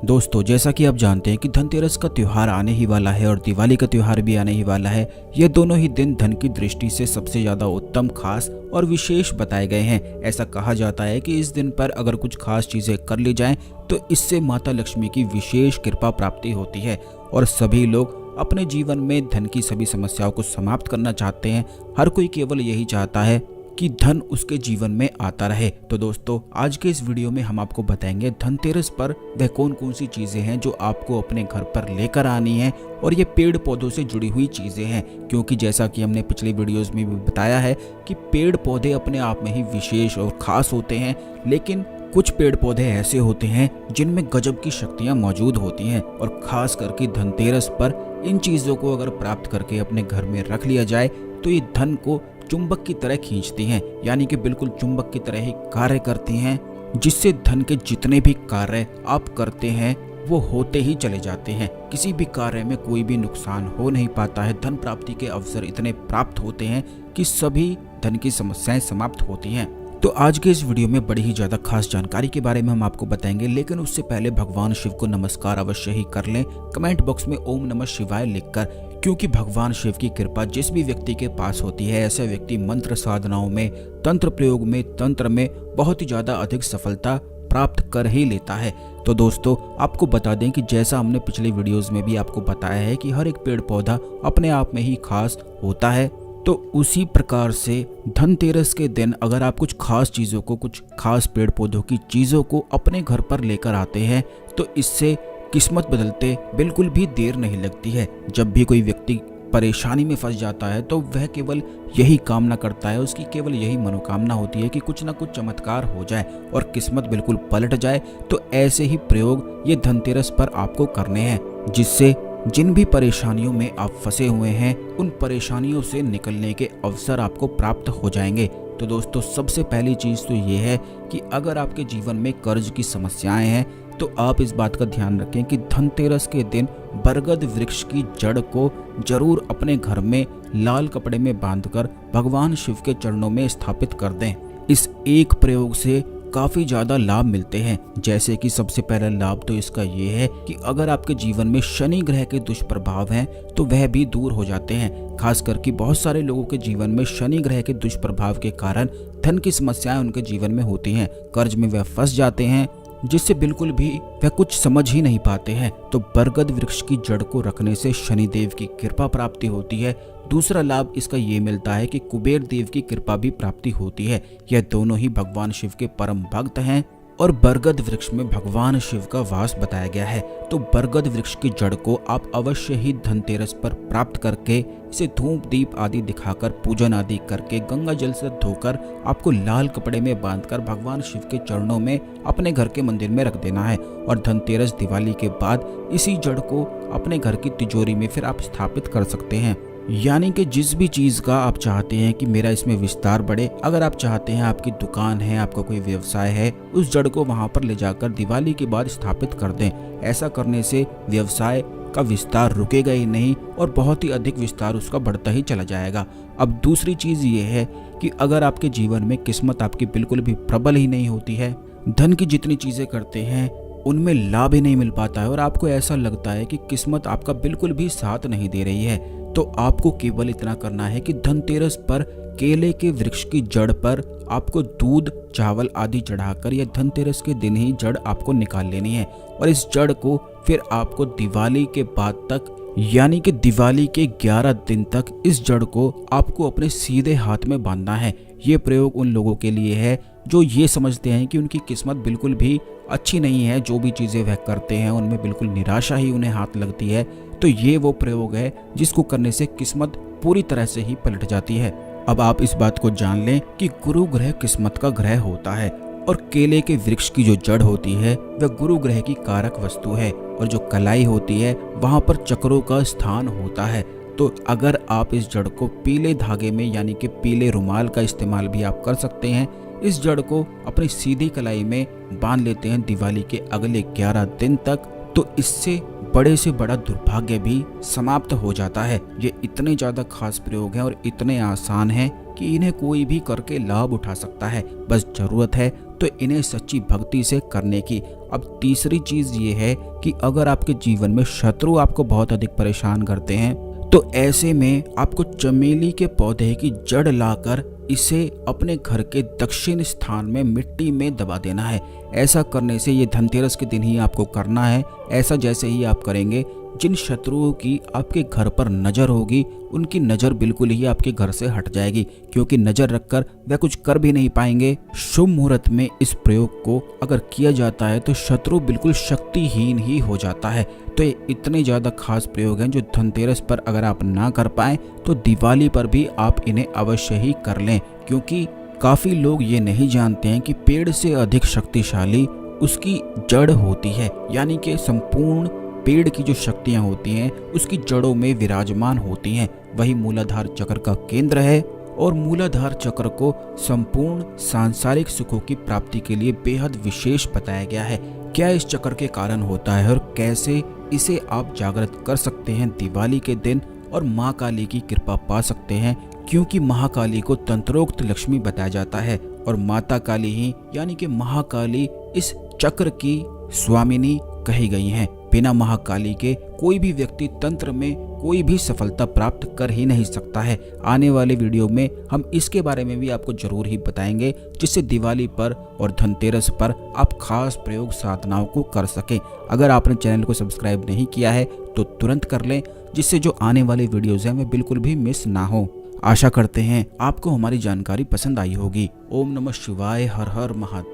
दोस्तों, जैसा कि आप जानते हैं कि धनतेरस का त्योहार आने ही वाला है और दिवाली का त्योहार भी आने ही वाला है। ये दोनों ही दिन धन की दृष्टि से सबसे ज्यादा उत्तम, खास और विशेष बताए गए हैं। ऐसा कहा जाता है कि इस दिन पर अगर कुछ खास चीजें कर ली जाएं तो इससे माता लक्ष्मी की विशेष कृपा प्राप्ति होती है और सभी लोग अपने जीवन में धन की सभी समस्याओं को समाप्त करना चाहते हैं। हर कोई केवल यही चाहता है कि धन उसके जीवन में आता रहे। तो दोस्तों, आज के इस वीडियो में हम आपको बताएंगे धनतेरस पर वह कौन कौन सी चीजें हैं जो आपको अपने घर पर लेकर आनी है। और ये पेड़ पौधों से जुड़ी हुई चीजें हैं, क्योंकि जैसा कि हमने पिछले वीडियोस में भी बताया है कि पेड़ पौधे अपने आप में ही विशेष और खास होते हैं, लेकिन कुछ पेड़ पौधे ऐसे होते हैं जिनमें गजब की शक्तियां मौजूद होती हैं। और खास करके धनतेरस पर इन चीजों को अगर प्राप्त करके अपने घर में रख लिया जाए तो ये धन को चुंबक की तरह खींचती हैं, यानी कि बिल्कुल चुंबक की तरह ही कार्य करती हैं, जिससे धन के जितने भी कार्य आप करते हैं वो होते ही चले जाते हैं। किसी भी कार्य में कोई भी नुकसान हो नहीं पाता है। धन प्राप्ति के अवसर इतने प्राप्त होते हैं कि सभी धन की समस्याएं समाप्त होती हैं। तो आज के इस वीडियो में बड़ी ही ज्यादा खास जानकारी के बारे में हम आपको बताएंगे, लेकिन उससे पहले भगवान शिव को नमस्कार अवश्य ही कर लें कमेंट बॉक्स में ओम नमः शिवाय लिखकर, क्योंकि भगवान शिव की कृपा जिस भी व्यक्ति के पास होती है, ऐसे व्यक्ति मंत्र साधनाओं में, तंत्र प्रयोग में, तंत्र में बहुत ही ज्यादा अधिक सफलता प्राप्त कर ही लेता है। तो दोस्तों, आपको बता दें कि जैसा हमने पिछले वीडियोस में भी आपको बताया है कि हर एक पेड़ पौधा अपने आप में ही खास होता है, तो उसी प्रकार से धनतेरस के दिन अगर आप कुछ खास चीज़ों को, कुछ खास पेड़ पौधों की चीज़ों को अपने घर पर लेकर आते हैं तो इससे किस्मत बदलते बिल्कुल भी देर नहीं लगती है। जब भी कोई व्यक्ति परेशानी में फंस जाता है तो वह केवल यही कामना करता है, उसकी केवल यही मनोकामना होती है कि कुछ ना कुछ चमत्कार हो जाए और किस्मत बिल्कुल पलट जाए। तो ऐसे ही प्रयोग ये धनतेरस पर आपको करने हैं, जिससे जिन भी परेशानियों में आप फंसे हुए हैं उन परेशानियों से निकलने के अवसर आपको प्राप्त हो जाएंगे। तो दोस्तों, सबसे पहली चीज़ तो ये है कि अगर आपके जीवन में कर्ज की समस्याएं हैं तो आप इस बात का ध्यान रखें कि धनतेरस के दिन बरगद वृक्ष की जड़ को जरूर अपने घर में लाल कपड़े में बांधकर भगवान शिव के चरणों में स्थापित कर दें। इस एक प्रयोग से काफ़ी ज़्यादा लाभ मिलते हैं। जैसे कि सबसे पहला लाभ तो इसका ये है कि अगर आपके जीवन में शनि ग्रह के दुष्प्रभाव हैं तो वह भी दूर हो जाते हैं। खास करके बहुत सारे लोगों के जीवन में शनि ग्रह के दुष्प्रभाव के कारण धन की समस्याएं उनके जीवन में होती हैं, कर्ज में वह फंस जाते हैं, जिससे बिल्कुल भी वह कुछ समझ ही नहीं पाते हैं। तो बरगद वृक्ष की जड़ को रखने से शनिदेव की कृपा प्राप्ति होती है। दूसरा लाभ इसका ये मिलता है कि कुबेर देव की कृपा भी प्राप्ति होती है। यह दोनों ही भगवान शिव के परम भक्त हैं और बरगद वृक्ष में भगवान शिव का वास बताया गया है। तो बरगद वृक्ष की जड़ को आप अवश्य ही धनतेरस पर प्राप्त करके इसे धूप दीप आदि दिखाकर, पूजन आदि करके, गंगा जल से धोकर आपको लाल कपड़े में बांधकर भगवान शिव के चरणों में अपने घर के मंदिर में रख देना है। और धनतेरस दिवाली के बाद इसी जड़ को अपने घर की तिजोरी में फिर आप स्थापित कर सकते हैं। यानी कि जिस भी चीज़ का आप चाहते हैं कि मेरा इसमें विस्तार बढ़े, अगर आप चाहते हैं आपकी दुकान है, आपका कोई व्यवसाय है, उस जड़ को वहां पर ले जाकर दिवाली के बाद स्थापित कर दें। ऐसा करने से व्यवसाय का विस्तार रुकेगा ही नहीं और बहुत ही अधिक विस्तार उसका बढ़ता ही चला जाएगा। अब दूसरी चीज़ ये है कि अगर आपके जीवन में किस्मत आपकी बिल्कुल भी प्रबल ही नहीं होती है, धन की जितनी चीज़ें करते हैं उनमें लाभ ही नहीं मिल पाता है और आपको ऐसा लगता है कि किस्मत आपका बिल्कुल भी साथ नहीं दे रही है, तो आपको केवल इतना करना है कि धनतेरस पर केले के वृक्ष की जड़ पर आपको दूध, चावल आदि चढ़ाकर या धनतेरस के दिन ही जड़ आपको निकाल लेनी है। और इस जड़ को फिर आपको दिवाली के बाद तक, यानी कि दिवाली के 11 दिन तक इस जड़ को आपको अपने सीधे हाथ में बांधना है। ये प्रयोग उन लोगों के लिए है जो ये समझते हैं कि उनकी किस्मत बिल्कुल भी अच्छी नहीं है, जो भी चीज़ें वह करते हैं उनमें बिल्कुल निराशा ही उन्हें हाथ लगती है। तो ये वो प्रयोग है जिसको करने से किस्मत पूरी तरह से ही पलट जाती है। अब आप इस बात को जान लें कि गुरु ग्रह किस्मत का ग्रह होता है और केले के वृक्ष की जो जड़ होती है वह गुरु ग्रह की कारक वस्तु है और जो कलाई होती है वहां पर चक्रों का स्थान होता है। तो अगर आप इस जड़ को पीले धागे में, यानी कि पीले रुमाल का इस्तेमाल भी आप कर सकते हैं, इस जड़ को अपनी सीधी कलाई में बांध लेते हैं दिवाली के अगले 11 दिन तक, तो इससे बड़े से बड़ा दुर्भाग्य भी समाप्त हो जाता है। ये इतने ज़्यादा खास प्रयोग हैं और इतने आसान हैं कि इन्हें कोई भी करके लाभ उठा सकता है। बस जरूरत है तो इन्हें सच्ची भक्ति से करने की। अब तीसरी चीज ये है कि अगर आपके जीवन में शत्रु आपको बहुत अधिक परेशान करते हैं तो ऐसे में आपको चमेली के पौधे की जड़ लाकर इसे अपने घर के दक्षिण स्थान में मिट्टी में दबा देना है। ऐसा करने से ये धनतेरस के दिन ही आपको करना है। ऐसा जैसे ही आप करेंगे, जिन शत्रुओं की आपके घर पर नजर होगी उनकी नजर बिल्कुल ही आपके घर से हट जाएगी, क्योंकि नजर रखकर वह कुछ कर भी नहीं पाएंगे। शुभ मुहूर्त में इस प्रयोग को अगर किया जाता है तो शत्रु बिल्कुल शक्तिहीन ही हो जाता है। तो ये इतने ज्यादा खास प्रयोग हैं जो धनतेरस पर अगर आप ना कर पाए तो दिवाली पर भी आप इन्हें अवश्य ही कर लें, क्योंकि काफी लोग ये नहीं जानते हैं कि पेड़ से अधिक शक्तिशाली उसकी जड़ होती है, यानी कि संपूर्ण पेड़ की जो शक्तियां होती हैं उसकी जड़ों में विराजमान होती हैं। वही मूलाधार चक्र का केंद्र है और मूलाधार चक्र को संपूर्ण सांसारिक सुखों की प्राप्ति के लिए बेहद विशेष बताया गया है। क्या इस चक्र के कारण होता है और कैसे इसे आप जागृत कर सकते हैं दिवाली के दिन और माँ काली की कृपा पा सकते हैं, क्योंकि महाकाली को तंत्रोक्त लक्ष्मी बताया जाता है और माता काली ही यानी कि महाकाली इस चक्र की स्वामिनी कही गई हैं। बिना महाकाली के कोई भी व्यक्ति तंत्र में कोई भी सफलता प्राप्त कर ही नहीं सकता है। आने वाले वीडियो में हम इसके बारे में भी आपको जरूर ही बताएंगे, जिससे दिवाली पर और धनतेरस पर आप खास प्रयोग साधनाओं को कर सकें। अगर आपने चैनल को सब्सक्राइब नहीं किया है तो तुरंत कर लें, जिससे जो आने वाली वीडियोज हैं वे बिल्कुल भी मिस ना हो। आशा करते हैं आपको हमारी जानकारी पसंद आई होगी। ओम नमः शिवाय, हर हर महादेव।